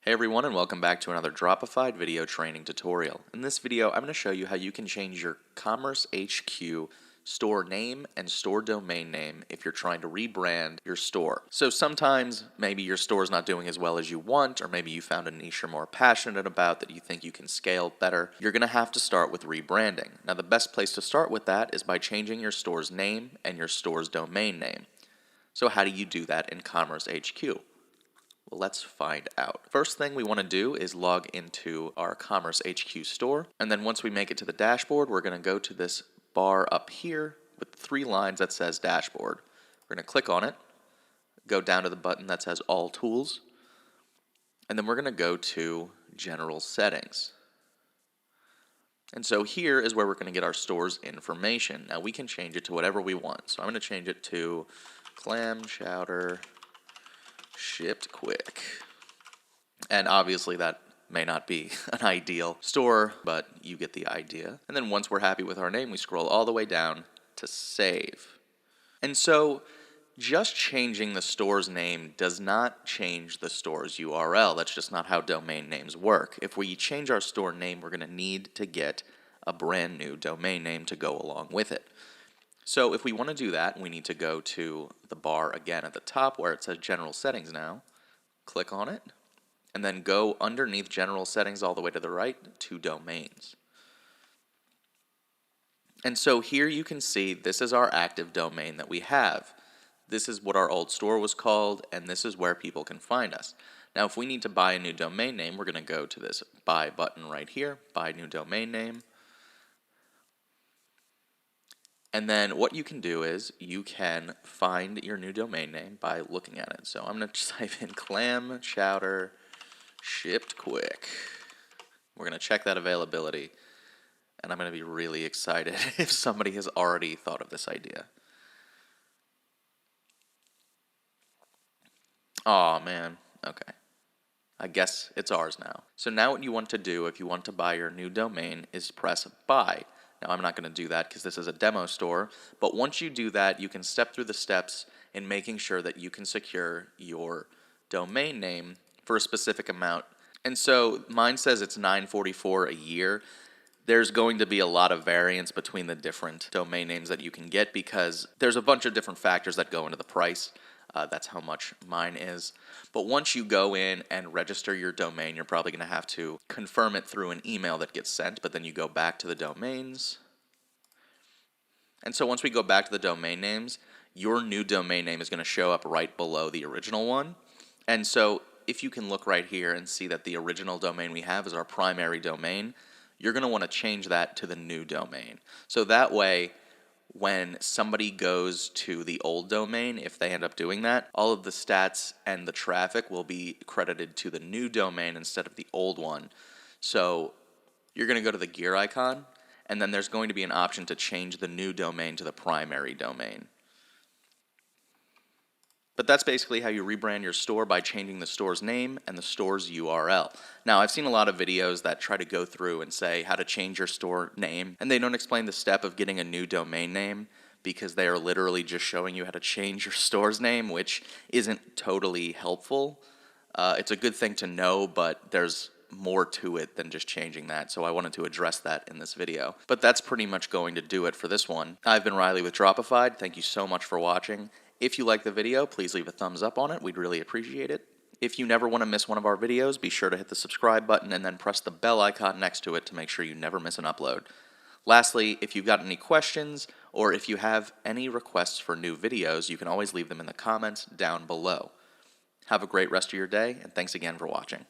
Hey everyone, and welcome back to another Dropified video training tutorial. In this video, I'm going to show you how you can change your CommerceHQ store name and store domain name if you're trying to rebrand your store. So sometimes maybe your store is not doing as well as you want, or maybe you found a niche you're more passionate about that you think you can scale better. You're going to have to start with rebranding. Now the best place to start with that is by changing your store's name and your store's domain name. So how do you do that in CommerceHQ? Well, let's find out. First thing we want to do is log into our CommerceHQ store, and then once we make it to the dashboard, we're going to go to this bar up here with 3 lines that says dashboard. We're going to click on it, go down to the button that says all tools, and then we're going to go to general settings. And so here is where we're going to get our store's information. Now we can change it to whatever we want. So I'm going to change it to clam chowder shipped quick. And obviously that may not be an ideal store, but you get the idea. And then once we're happy with our name, we scroll all the way down to save. And so just changing the store's name does not change the store's URL. That's just not how domain names work. If we change our store name, we're going to need to get a brand new domain name to go along with it. So if we want to do that, we need to go to the bar again at the top where it says General Settings now, click on it, and then go underneath General Settings all the way to the right to Domains. And so here you can see this is our active domain that we have. This is what our old store was called, and this is where people can find us. Now if we need to buy a new domain name, we're going to go to this Buy button right here, Buy New Domain Name. And then what you can do is you can find your new domain name by looking at it. So I'm going to type in clam chowder shipped quick. We're going to check that availability. And I'm going to be really excited if somebody has already thought of this idea. Aw, man. Okay. I guess it's ours now. So now what you want to do if you want to buy your new domain is press buy. Now I'm not going to do that because this is a demo store, but once you do that, you can step through the steps in making sure that you can secure your domain name for a specific amount. And so mine says it's $9.44 a year. There's going to be a lot of variance between the different domain names that you can get because there's a bunch of different factors that go into the price. That's how much mine is. But once you go in and register your domain, you're probably going to have to confirm it through an email that gets sent, but then you go back to the domains. And so once we go back to the domain names, your new domain name is going to show up right below the original one. And so if you can look right here and see that the original domain we have is our primary domain, you're going to want to change that to the new domain. So that way, when somebody goes to the old domain, if they end up doing that, all of the stats and the traffic will be credited to the new domain instead of the old one. So you're going to go to the gear icon, and then there's going to be an option to change the new domain to the primary domain. But that's basically how you rebrand your store, by changing the store's name and the store's URL. Now, I've seen a lot of videos that try to go through and say how to change your store name, and they don't explain the step of getting a new domain name because they are literally just showing you how to change your store's name, which isn't totally helpful. It's a good thing to know, but there's more to it than just changing that, so I wanted to address that in this video. But that's pretty much going to do it for this one. I've been Riley with Dropified. Thank you so much for watching. If you like the video, please leave a thumbs up on it. We'd really appreciate it. If you never want to miss one of our videos, be sure to hit the subscribe button and then press the bell icon next to it to make sure you never miss an upload. Lastly, if you've got any questions or if you have any requests for new videos, you can always leave them in the comments down below. Have a great rest of your day, and thanks again for watching.